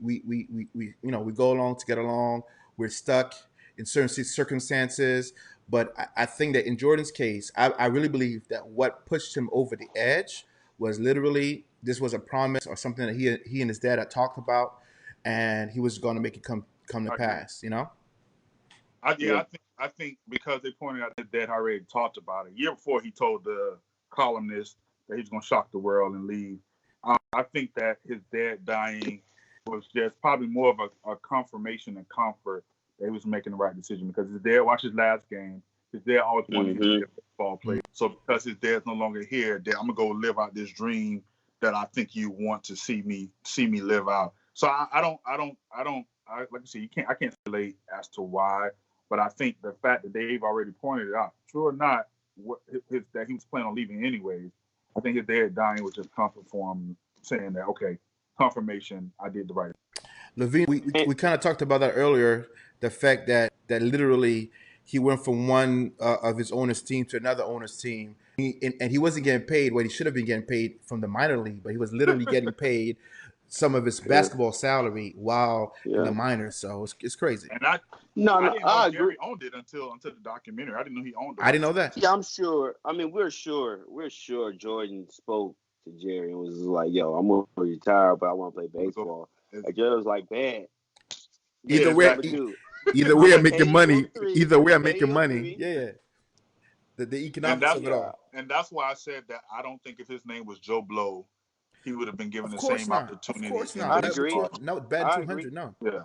go along to get along. We're stuck in certain circumstances, but I think that in Jordan's case, I really believe that what pushed him over the edge was literally this was a promise or something that he and his dad had talked about, and he was going to make it come to pass. You know. I think because they pointed out his dad already talked about it. A year before, he told the columnist that he was going to shock the world and leave. I think that his dad dying was just probably more of a confirmation and comfort that he was making the right decision, because his dad watched his last game. His dad always wanted him to be a baseball player. So because his dad's no longer here, Dad, I'm going to go live out this dream that I think you want to see me live out. So I don't like I said, I can't speculate as to why. But I think the fact that they've already pointed it out, true or not, that he was planning on leaving anyways, I think his dad dying was just comfort for him, saying that, okay, confirmation, I did the right thing. Levine, we kind of talked about that earlier, the fact that literally he went from one of his owner's team to another owner's team. And he wasn't getting paid what he should have been getting paid from the minor league, but he was literally getting paid some of his basketball salary while in the minors. So it's crazy. And I didn't know Jerry owned it until the documentary. I didn't know he owned it. I didn't know that. Yeah, I'm sure. I mean, we're sure Jordan spoke to Jerry and was like, "Yo, I'm gonna retire, but I want to play baseball." Like Jerry was like, "Bad." Either way, I'm making money. Either way, I'm making money. Yeah. The economics of it all. And that's why I said that I don't think if his name was Joe Blow, he would have been given the same opportunity. Of course not. I agree. No, bad 200. No. Yeah.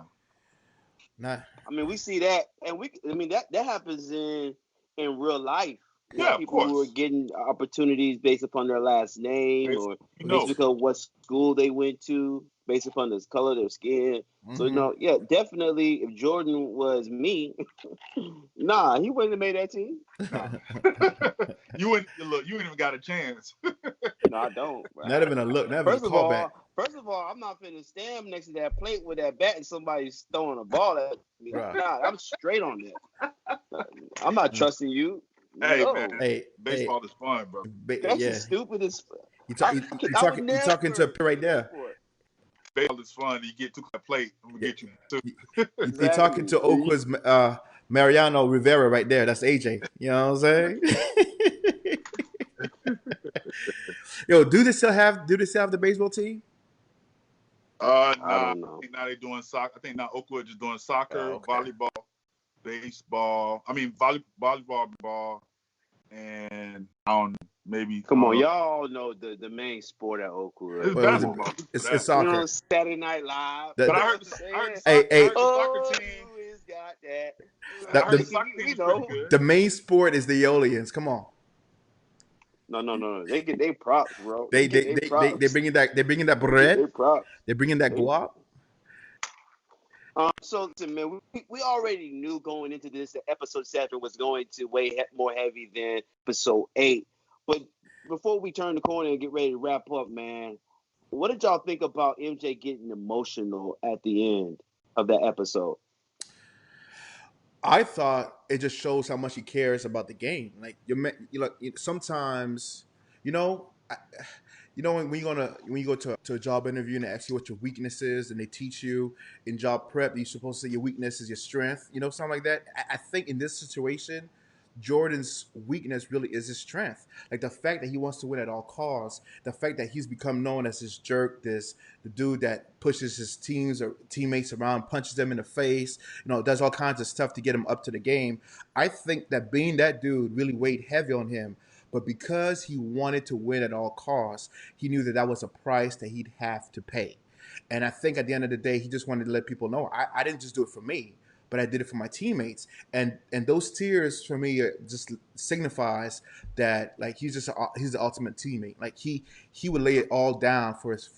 Nah. I mean, we see that, and that happens in real life. Yeah, of people who were course. getting opportunities based upon their last name or based upon what school they went to, based upon the color of their skin. So, definitely if Jordan was me, nah, he wouldn't have made that team. Nah. You wouldn't even got a chance. No, I don't. Not even a look, not even a callback. First of all, I'm not finna stand next to that plate with that bat and somebody's throwing a ball at me. Right. Nah, I'm straight on that. I'm not trusting you. Hey, No. man. Baseball is fun, bro. That's the stupidest. You talking to a right there. Baseball is fun. You get to the plate, I'm gonna get you too. You're talking to Oakwood's Mariano Rivera right there. That's AJ. You know what I'm saying? Yo, do they still have the baseball team? Nah, I think now they're doing soccer. I think now Oakwood is doing soccer, volleyball, baseball. I mean volleyball, and maybe. Come on, y'all know the main sport at Oakwood. It's basketball. It's soccer. You know, Saturday Night Live. But I heard the soccer team. Got that. The main sport is the Aeolians. Come on. No. They props, bro. They bringing that bread. They're bringing that guap. So listen, man, we already knew going into this that episode 7 was going to weigh more heavy than episode 8. But before we turn the corner and get ready to wrap up, man, what did y'all think about MJ getting emotional at the end of that episode? I thought it just shows how much he cares about the game. Like sometimes, when you go to a job interview and they ask you what your weakness is, and they teach you in job prep, you're supposed to say your weakness is your strength. Something like that. I think in this situation, Jordan's weakness really is his strength. Like the fact that he wants to win at all costs, the fact that he's become known as this jerk, the dude that pushes his teammates around, punches them in the face, does all kinds of stuff to get him up to the game. I think that being that dude really weighed heavy on him. But because he wanted to win at all costs, he knew that was a price that he'd have to pay. And I think at the end of the day, he just wanted to let people know, I didn't just do it for me, but I did it for my teammates. And those tears for me just signifies that like he's the ultimate teammate. Like he would lay it all down for his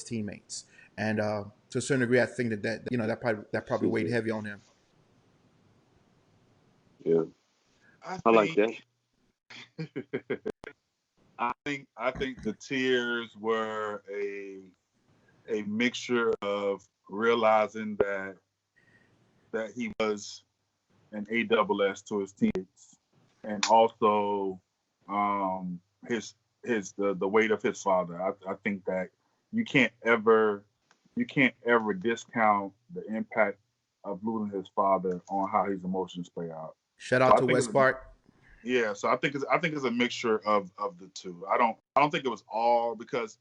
teammates. And to a certain degree, I think that probably weighed heavy on him. Yeah, I like that. I think the tears were a mixture of realizing that he was an ASS to his teammates, and also the weight of his father. I think that you can't ever discount the impact of losing his father on how his emotions play out. Shout out to West Park. Yeah, so I think it's a mixture of the two. I don't think it was all, because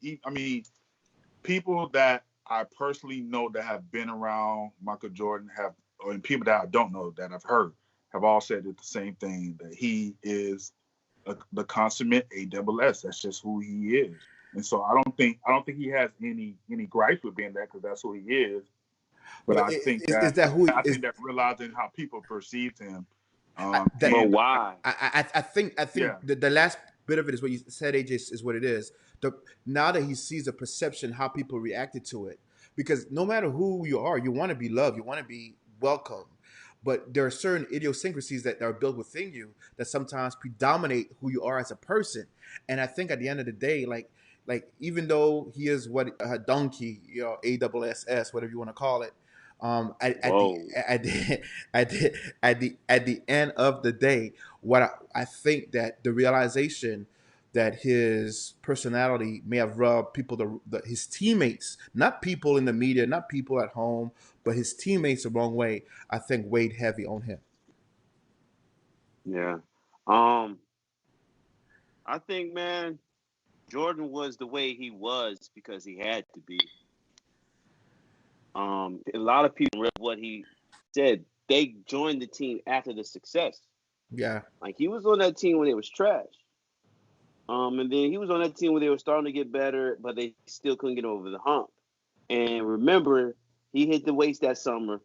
people that I personally know that have been around Michael Jordan and people that I don't know that I've heard have all said the same thing, that he is the consummate ASS. That's just who he is. And so I don't think he has any gripes with being that, because that's who he is. But I think that realizing how people perceived him. Why? I think the last bit of it is what you said, AJ, is what it is. Now that he sees the perception, how people reacted to it. Because no matter who you are, you want to be loved, you want to be welcome. But there are certain idiosyncrasies that are built within you that sometimes predominate who you are as a person. And I think at the end of the day, like even though he is what a donkey, ASS, whatever you want to call it, at the end of the day, what I think that the realization that his personality may have rubbed people, his teammates, not people in the media, not people at home, but his teammates the wrong way, I think weighed heavy on him. Yeah. I think, man, Jordan was the way he was because he had to be. A lot of people read what he said. They joined the team after the success. Yeah. Like, he was on that team when it was trash. And then he was on that team when they were starting to get better, but they still couldn't get over the hump. And remember, he hit the weights that summer.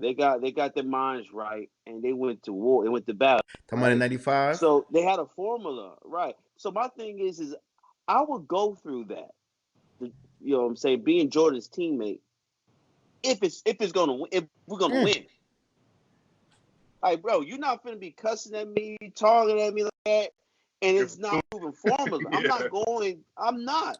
They got their minds right, and they went to war. They went to battle. Come on in '95. So they had a formula, right? So my thing is I would go through that. You know what I'm saying? Being Jordan's teammate, if we're gonna win. Like, bro, you're not finna be cussing at me, talking at me like that, and it's not moving formula. Yeah. I'm not.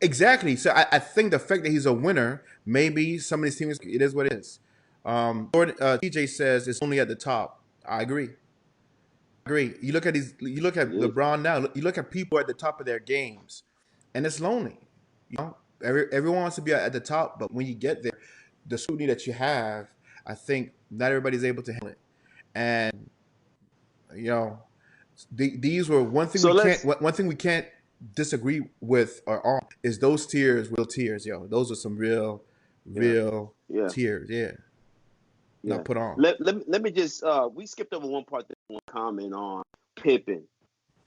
Exactly. So I think the fact that he's a winner, maybe some of these teams, it is what it is. TJ says it's only at the top. I agree. You look at LeBron now. You look at people at the top of their games, and it's lonely. You know, everyone wants to be at the top, but when you get there, the scrutiny that you have, I think not everybody's able to handle it. And you know, these were one thing we can't disagree with or on is those tears, real tears, yo. Those are some real tears, yeah. Not put on. Let me just we skipped over one part that I want to comment on Pippen,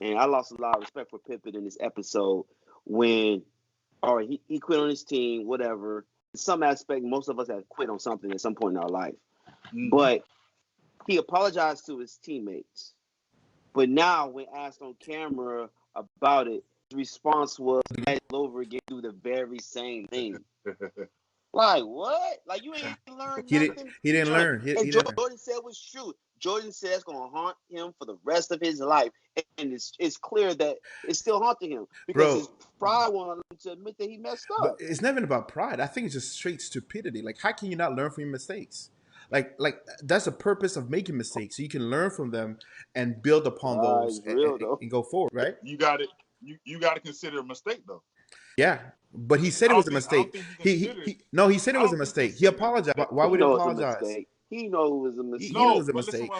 and I lost a lot of respect for Pippen in this episode when he quit on his team, whatever. In some aspect, most of us have quit on something at some point in our life, but he apologized to his teammates. But now, when asked on camera about it, his response was all over again, do the very same thing. Like, what? Like, you ain't learned nothing? He didn't learn. Jordan said it was true. Jordan said it's going to haunt him for the rest of his life. And it's clear that it's still haunting him because his pride won't him to admit that he messed up. But it's never about pride. I think it's just straight stupidity. Like, how can you not learn from your mistakes? Like that's the purpose of making mistakes, so you can learn from them and build upon those and go forward, right? You got it. You got to consider a mistake, though. Yeah, but he said it was a mistake. He said it was a mistake. He apologized. Why would he apologize? He knows it was a mistake. He knows it was a mistake.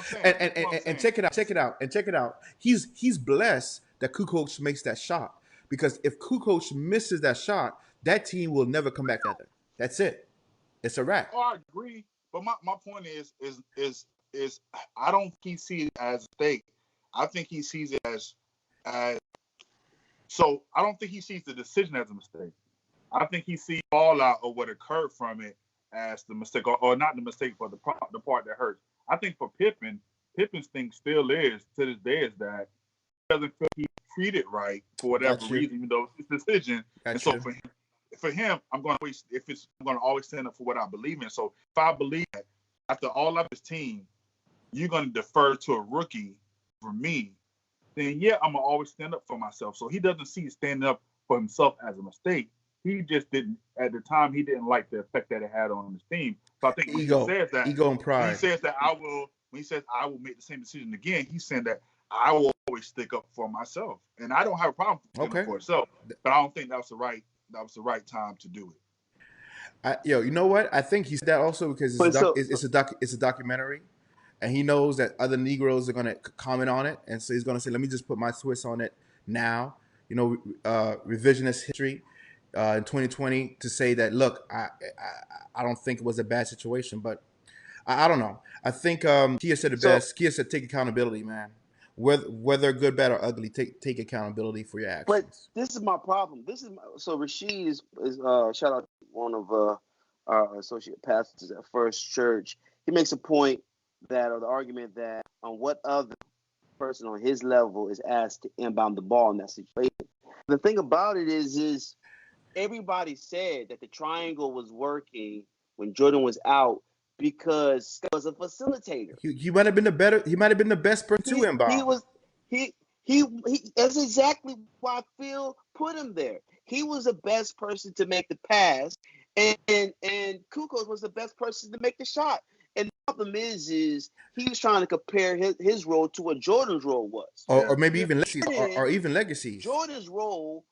And check it out. He's blessed that Kukoc makes that shot, because if Kukoc misses that shot, that team will never come back together. That's it. It's a wrap. Oh, I agree. But my point is I don't think he sees it as a mistake. I think he sees it as so I don't think he sees the decision as a mistake. I think he sees all out of what occurred from it as the mistake, or not the mistake, but the part that hurts. I think for Pippen's thing still is to this day is that he doesn't feel he's treated right for whatever reason, even though it's his decision. And so for him, I'm going to always stand up for what I believe in. So if I believe that after all of his team, you're going to defer to a rookie for me, then I'm going to always stand up for myself. So he doesn't see standing up for himself as a mistake. He just didn't, at the time, he didn't like the effect that it had on his team. So I think when he says that, ego and pride. When he says I will make the same decision again, he's saying that I will always stick up for myself. And I don't have a problem sticking up for myself, but I don't think that was the right time to do it. You know what? I think he said that also because it's a documentary, and he knows that other Negroes are going to comment on it, and so he's going to say, "Let me just put my twist on it now." You know, revisionist history in 2020 to say that, look, I don't think it was a bad situation, but I don't know. I think Kia said it best. Kia said, "Take accountability, man. Whether good, bad, or ugly, take accountability for your actions." But this is my problem. So Rashid is shout out to one of our associate pastors at First Church. He makes a point or the argument that on what other person on his level is asked to inbound the ball in that situation. The thing about it is everybody said that the triangle was working when Jordan was out because Scott was a facilitator. He might have been the best person to inbound. He that's exactly why Phil put him there. He was the best person to make the pass, and Kukoc was the best person to make the shot. And the problem is he was trying to compare his role to what Jordan's role was, or maybe even legacies. Jordan's role,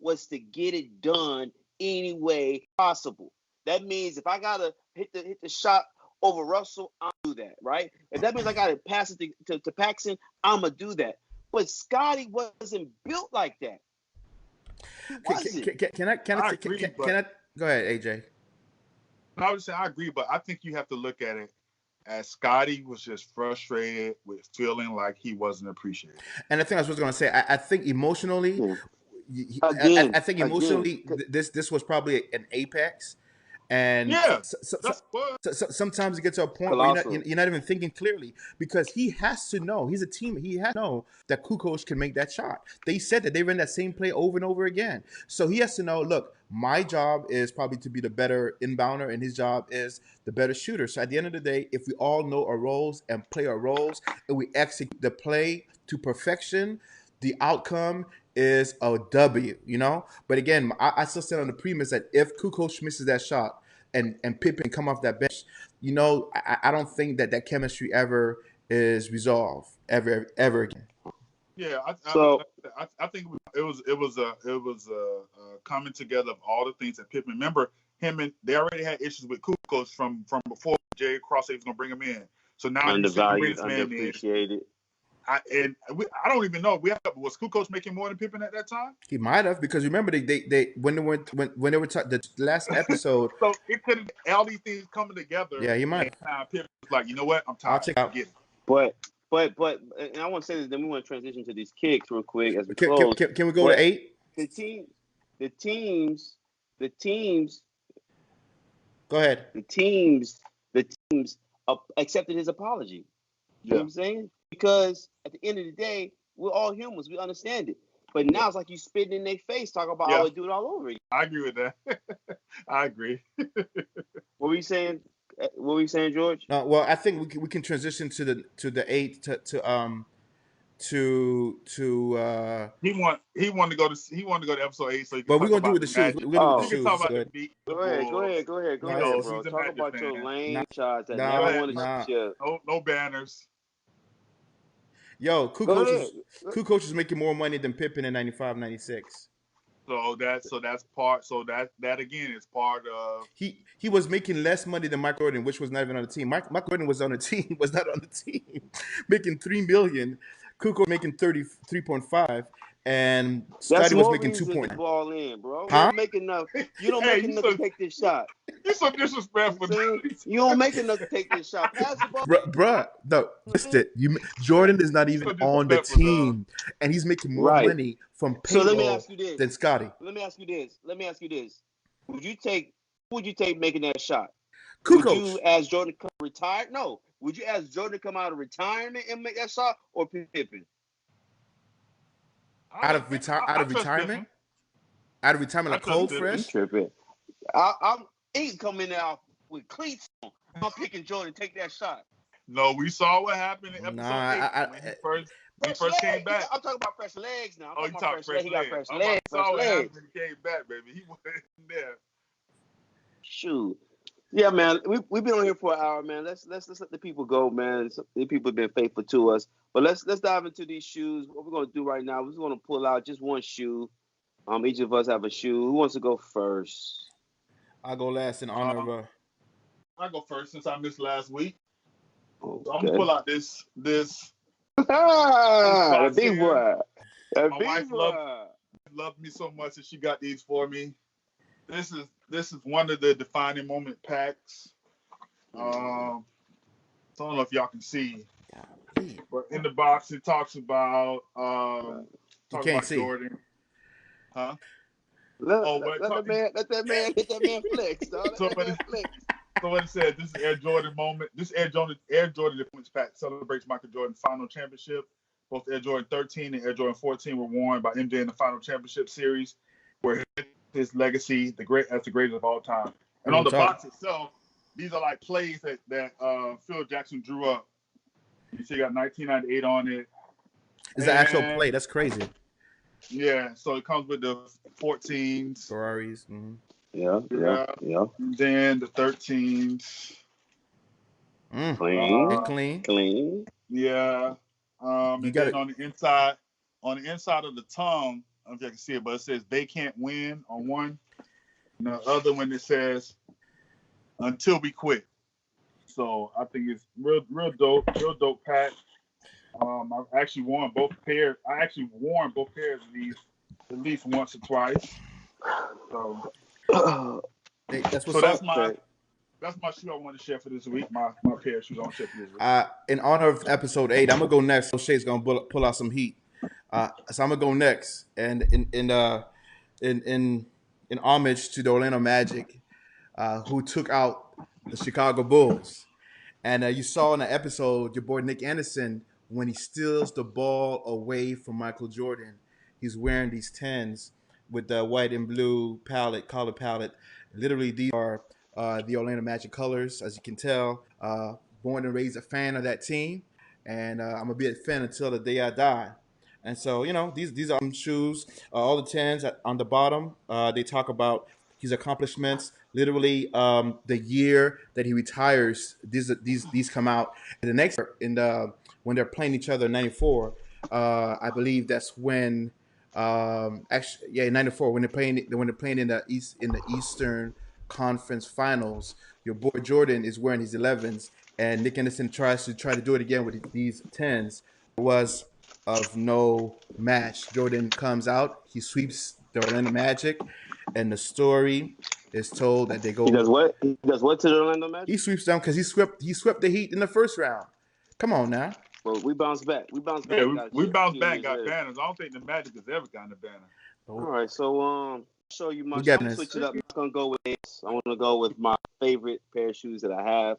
was to get it done any way possible. That means if I gotta hit the shot over Russell, I'll do that, right? If that means I gotta pass it to Paxson, I'm gonna do that. But Scotty wasn't built like that. Can I go ahead, AJ? I would say I agree, but I think you have to look at it as Scotty was just frustrated with feeling like he wasn't appreciated. And I think that's what I was going to say. I think emotionally, this was probably an apex, And Yeah, that's what. sometimes you get to a point where you're not even thinking clearly, because he has to know, he's a team, he has to know that Kukoc can make that shot. They said that they ran that same play over and over again. So he has to know, look, my job is probably to be the better inbounder, and his job is the better shooter. So at the end of the day, if we all know our roles and play our roles, and we execute the play to perfection, the outcome is a W, you know? But again, I still stand on the premise that if Kukoc misses that shot and Pippen come off that bench, you know, I don't think that chemistry ever is resolved ever again. Yeah, So I think it was a coming together of all the things that Pippen. Remember him, and they already had issues with Kukoc from before Jerry Cross was going to bring him in. So now you see him bring this man in. Underappreciated. I don't even know. Was Kukoc making more than Pippen at that time? He might have, because remember they when they were the last episode. So it could have all these things coming together. Yeah, he might. And Pippen was like, you know what, I'm tired. I'll check out. But and I want to say this. Then we want to transition to these kicks real quick as we close. Can we go to 8? The teams. Go ahead. The teams accepted his apology. You know what I'm saying? Because at the end of the day, we're all humans. We understand it. But now it's like you spitting in their face, talking about how we do it all over again. I agree with that. I agree. What were you saying? George? Well, I think we can transition to the 8 to he wanted to go to episode 8, so but we're gonna do with the shoes. We're gonna do the shoes. Go ahead, bro. Talk about your lame shots that never want to ship. No banners. Yo, Kukoc is making more money than Pippen in 95, 96. So that's part. So that again is part of. He was making less money than Mike Gordon, which was not even on the team. Mike Gordon was on the team, was not on the team, making $3 million. Kukoc making 33.5, and Scotty was making 2.9. Ball in, bro. Huh? You don't make enough to take this shot. You're so disrespectful. You don't make enough to take this shot. Pass the ball. Bruh, no, missed it. Jordan is not even on the team, and he's making more money from payroll than Scotty. Let me ask you this. Who would you take making that shot? Kukoc. Would you ask Jordan to come retire? No. Would you ask Jordan to come out of retirement and make that shot, or Pippen? Out of retirement? Out of retirement, like cold fresh? Tripping. He can come in there with cleats on. I'm picking Jordan, take that shot. No, we saw what happened in episode 8 when he first came back. I'm talking about fresh legs now. You talking fresh legs. He got fresh legs. Saw what happened when he came back, baby. He wasn't there. Shoot. Yeah, man. We've been on here for an hour, man. Let's let the people go, man. The people have been faithful to us. But let's dive into these shoes. What we're gonna do right now, we're just gonna pull out just one shoe. Each of us have a shoe. Who wants to go first? I'll go last in honor of I'll go first since I missed last week. Okay. So I'm gonna pull out this the big boy. My wife loved me so much that she got these for me. This is one of the defining moment packs. So I don't know if y'all can see, but in the box it talks about Jordan. Huh? Let that man flex. So what it says, this is Air Jordan moment. This Air Jordan Defense Pack celebrates Michael Jordan's final championship. Both Air Jordan 13 and Air Jordan 14 were worn by MJ in the final championship series, where his legacy the greatest of all time. And on the box itself, these are like plays that Phil Jackson drew up. You see, you got 1998 on it. It's an actual play. That's crazy. Yeah, so it comes with the 14s, Ferraris. Mm-hmm. Yeah. And then the 13s. Clean. Yeah. And then on the inside of the tongue, I don't know if you can see it, but it says they can't win on one. And the other one it says until we quit. So I think it's real dope pack. I've actually worn both pairs. Of these at least once or twice. So that's my shoe I want to share for this week. My pair of shoes I want to share for this week. In honor of episode 8, I'm gonna go next. So Shay's gonna pull out some heat. So I'm gonna go next, and in homage to the Orlando Magic, who took out the Chicago Bulls. And you saw in the episode your boy Nick Anderson, when he steals the ball away from Michael Jordan, he's wearing these tens with the white and blue color palette. Literally, these are the Orlando Magic colors, as you can tell. Born and raised a fan of that team, and I'm gonna be a fan until the day I die. And so, these are shoes. All the tens on the bottom. They talk about his accomplishments. Literally, the year that he retires, these come out. And the next year, when they're playing each other in '94, I believe that's when. Actually, yeah, in '94 when they're playing in the Eastern Conference Finals, your boy Jordan is wearing his 11s, and Nick Anderson tries to do it again with these 10s. It was of no match. Jordan comes out, he sweeps the Orlando Magic, and the story is told that they go. He does what? He does what to the Orlando Magic? He sweeps them because he swept the Heat in the first round. Come on now. Well, we bounced back. We bounced back. Yeah, we bounced back. Got banners. I don't think the Magic has ever gotten a banner. All right, so show you my. I'm gonna switch it up. I'm not gonna go with this. I want to go with my favorite pair of shoes that I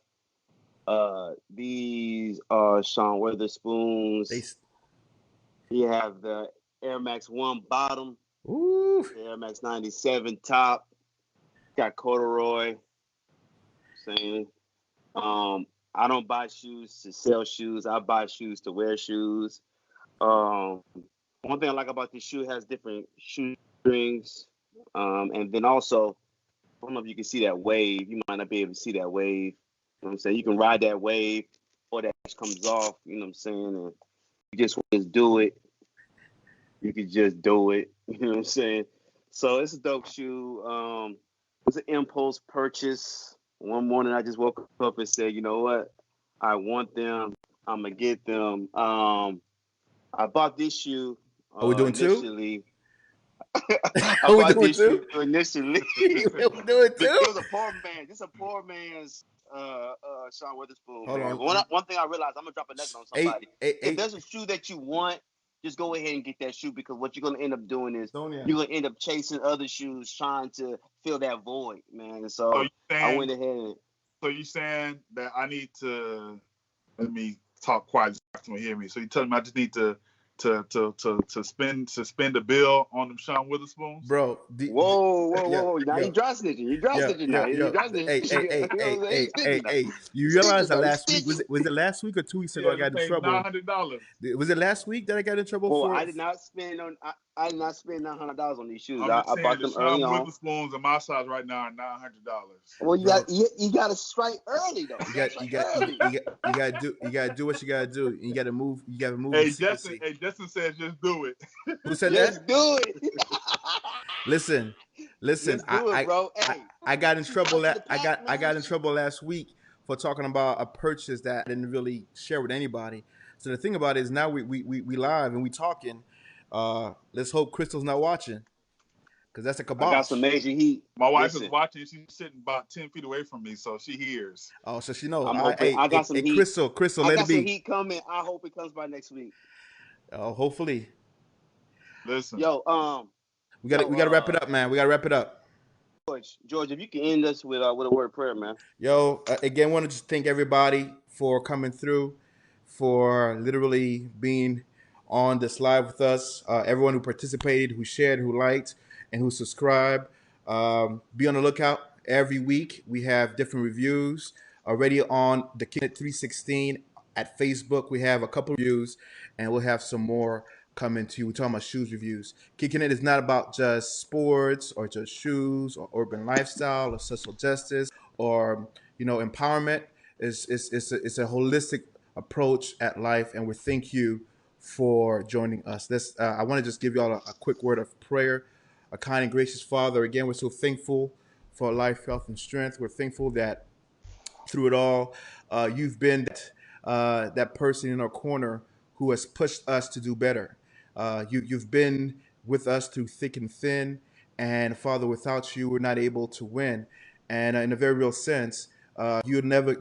have. These are Sean Weatherspoons. You have the Air Max 1 bottom. Ooh. The Air Max 97 top. Got corduroy. Saying, I don't buy shoes to sell shoes. I buy shoes to wear shoes. One thing I like about this shoe, it has different shoe strings. And then also, I don't know if you can see that wave. You might not be able to see that wave. You know what I'm saying? You can ride that wave or that comes off. You know what I'm saying? And you just do it. You can just do it. You know what I'm saying? So it's a dope shoe. It was an impulse purchase. One morning I just woke up and said, you know what? I want them. I'm going to get them. I bought this shoe. Are we doing initially. Are we doing two? Initially. We're doing two? It was a poor man. This is a poor man's Sean Weatherspoon. Hold on. One thing I realized, I'm going to drop a nugget on somebody. If there's a shoe that you want, just go ahead and get that shoe, because what you're going to end up doing is you're going to end up chasing other shoes, trying to fill that void, man. And so I went ahead. So you're saying that I need to, let me talk quiet so you hear me. So you telling me I just need to spend the bill on them Sean Weatherspoons? Bro. Whoa. Now you dry snitching. You dry snitching now. You dry snitching. Hey. You realize that last week, was it last week or 2 weeks ago I got in trouble? $900. Was it last week that I got in trouble for? I did not spend $900 on these shoes. I bought them early on. Weatherspoons on my size right now are $900. Well, you got to strike early though. You got to do what you got to do. You got to move. You got to move. Hey, Justin said just do it. Who said that? Just do it. Listen. Bro. Hey, I got in trouble. I got in trouble last week for talking about a purchase that I didn't really share with anybody. So the thing about it is now we live and we talking. Let's hope Crystal's not watching, because that's a kibosh. I got some major heat. My wife is watching. She's sitting about 10 feet away from me, so she hears. Oh, so she knows. I got some heat. Crystal, let it be. I got some heat coming. I hope it comes by next week. Oh, hopefully. Listen. Yo, we gotta wrap it up, man. We gotta wrap it up. George, if you can end us with a word of prayer, man. Yo, again, want to just thank everybody for coming through, for literally being on this live with us. Everyone who participated, who shared, who liked, and who subscribed. Be on the lookout. Every week we have different reviews. Already on the Kickin'It 316 at Facebook, we have a couple of reviews, and we'll have some more coming to you. We're talking about shoes reviews. Kickin'It is not about just sports or just shoes or urban lifestyle or social justice or empowerment. It's a holistic approach at life, and we thank you for joining us. I want to just give you all a quick word of prayer. A kind and gracious Father, again, we're so thankful for life, health, and strength. We're thankful that through it all, you've been that person in our corner who has pushed us to do better. You've been with us through thick and thin, and Father, without you, we're not able to win. And in a very real sense, you'll never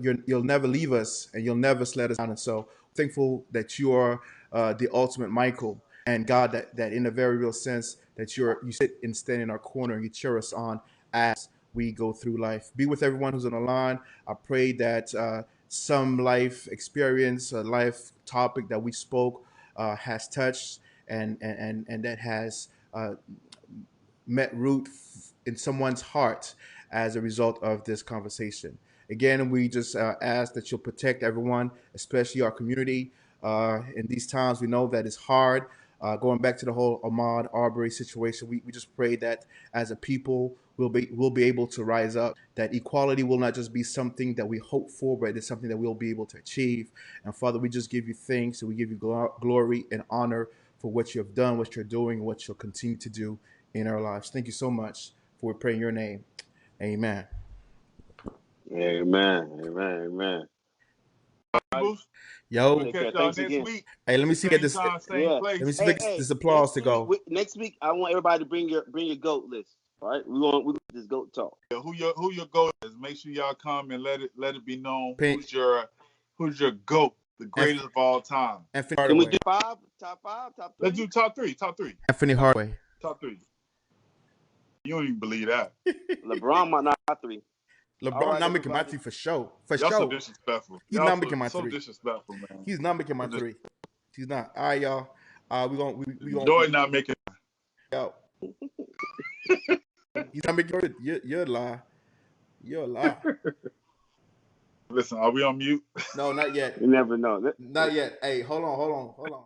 leave us, and you'll never let us down. And so, thankful that you are the ultimate Michael, and God, that in a very real sense, that you sit and stand in our corner and you cheer us on as we go through life. Be with everyone who's on the line. I pray that some life experience, a life topic that we spoke has touched and that has met root in someone's heart as a result of this conversation. Again, we just ask that you'll protect everyone, especially our community. In these times, we know that it's hard. Going back to the whole Ahmaud Arbery situation, we just pray that as a people, we'll be able to rise up. That equality will not just be something that we hope for, but it's something that we'll be able to achieve. And Father, we just give you thanks and we give you glory and honor for what you have done, what you're doing, and what you'll continue to do in our lives. Thank you so much for praying your name. Amen. Amen. Amen. Amen. Yo, we'll catch y'all next week. Hey, let me see same this. Time, same place. Let me see this applause to go. Next week, I want everybody to bring your GOAT list. All right, we want this GOAT talk. Yeah, who your GOAT is? Make sure y'all come and let it be known who's your GOAT, the greatest of all time. Can we do top five, top three? Let's do top three. Anthony Hardaway. Top three. You don't even believe that. LeBron might not top three. LeBron not making my three for sure. Y'all so disrespectful. He's not making my three. So disrespectful, man. He's not making my three. He's not. All right, y'all. We gonna. Jordan not making. Yo. He's not making it. You're a lie. You're a lie. Listen, are we on mute? No, not yet. You never know. Not yet. Hey, hold on.